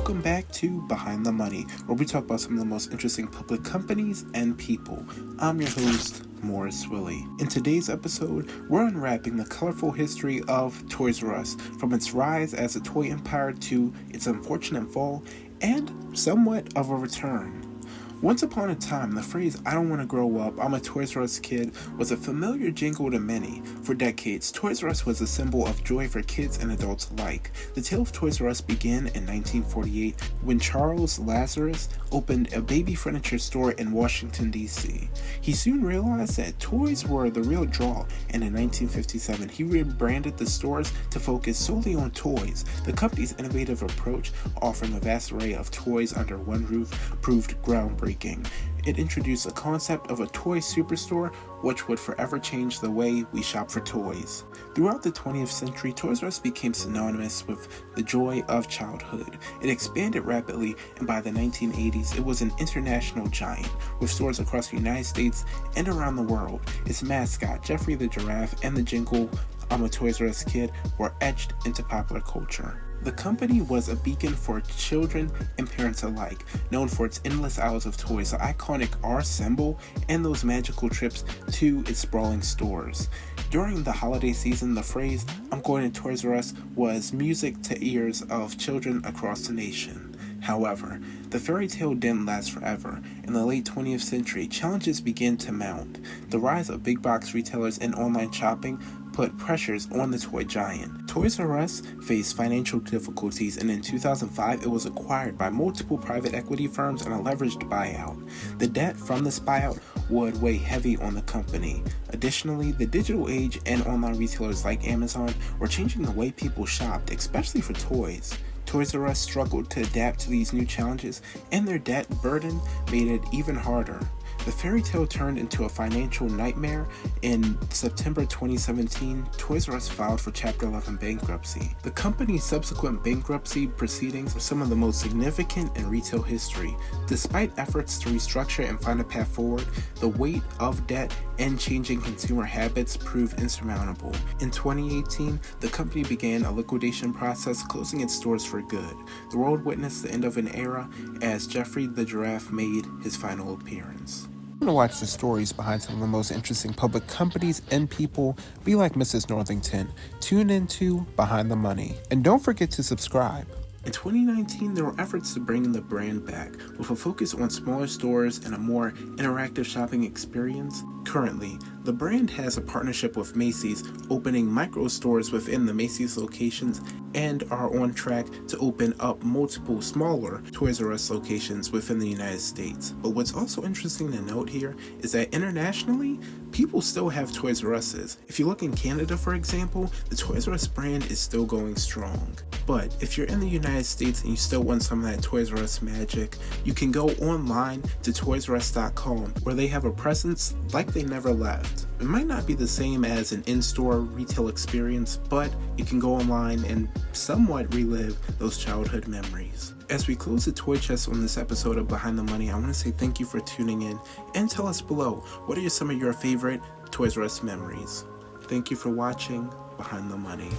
Welcome back to Behind the Money, where we talk about some of the most interesting public companies and people. I'm your host, Morris Willie. In today's episode, we're unwrapping the colorful history of Toys R Us, from its rise as a toy empire to its unfortunate fall, and somewhat of a return. Once upon a time, the phrase, "I don't want to grow up, I'm a Toys R Us kid," was a familiar jingle to many. For decades, Toys R Us was a symbol of joy for kids and adults alike. The tale of Toys R Us began in 1948 when Charles Lazarus opened a baby furniture store in Washington, D.C. He soon realized that toys were the real draw, and in 1957, he rebranded the stores to focus solely on toys. The company's innovative approach, offering a vast array of toys under one roof, proved groundbreaking. It introduced a concept of a toy superstore, which would forever change the way we shop for toys. Throughout the 20th century, Toys R Us became synonymous with the joy of childhood. It expanded rapidly, and by the 1980s, it was an international giant, with stores across the United States and around the world. Its mascot, Jeffrey the Giraffe, and the jingle, "I'm a Toys R Us kid," were etched into popular culture. The company was a beacon for children and parents alike, known for its endless aisles of toys, the iconic R symbol, and those magical trips to its sprawling stores. During the holiday season, the phrase, "I'm going to Toys R Us," was music to ears of children across the nation. However, the fairy tale didn't last forever. In the late 20th century, challenges began to mount. The rise of big box retailers and online shopping put pressures on the toy giant. Toys R Us faced financial difficulties, and in 2005 it was acquired by multiple private equity firms in a leveraged buyout. The debt from this buyout would weigh heavy on the company. Additionally, the digital age and online retailers like Amazon were changing the way people shopped, especially for toys. Toys R Us struggled to adapt to these new challenges, and their debt burden made it even harder. The fairy tale turned into a financial nightmare. In September 2017, Toys R Us filed for Chapter 11 bankruptcy. The company's subsequent bankruptcy proceedings are some of the most significant in retail history. Despite efforts to restructure and find a path forward, the weight of debt and changing consumer habits proved insurmountable. In 2018, the company began a liquidation process, closing its stores for good. The world witnessed the end of an era as Jeffrey the Giraffe made his final appearance. To watch the stories behind some of the most interesting public companies and people, be like Mrs. Northington. Tune into Behind the Money. And don't forget to subscribe. In 2019, there were efforts to bring the brand back, with a focus on smaller stores and a more interactive shopping experience. Currently, the brand has a partnership with Macy's, opening micro stores within the Macy's locations, and are on track to open up multiple smaller Toys R Us locations within the United States. But what's also interesting to note here is that internationally, people still have Toys R Us's. If you look in Canada, for example, the Toys R Us brand is still going strong. But if you're in the United States and you still want some of that Toys R Us magic, you can go online to toysrus.com, where they have a presence like they never left. It might not be the same as an in-store retail experience, but you can go online and somewhat relive those childhood memories. As we close the toy chest on this episode of Behind the Money, I want to say thank you for tuning in, and tell us below, what are some of your favorite Toys R Us memories? Thank you for watching Behind the Money.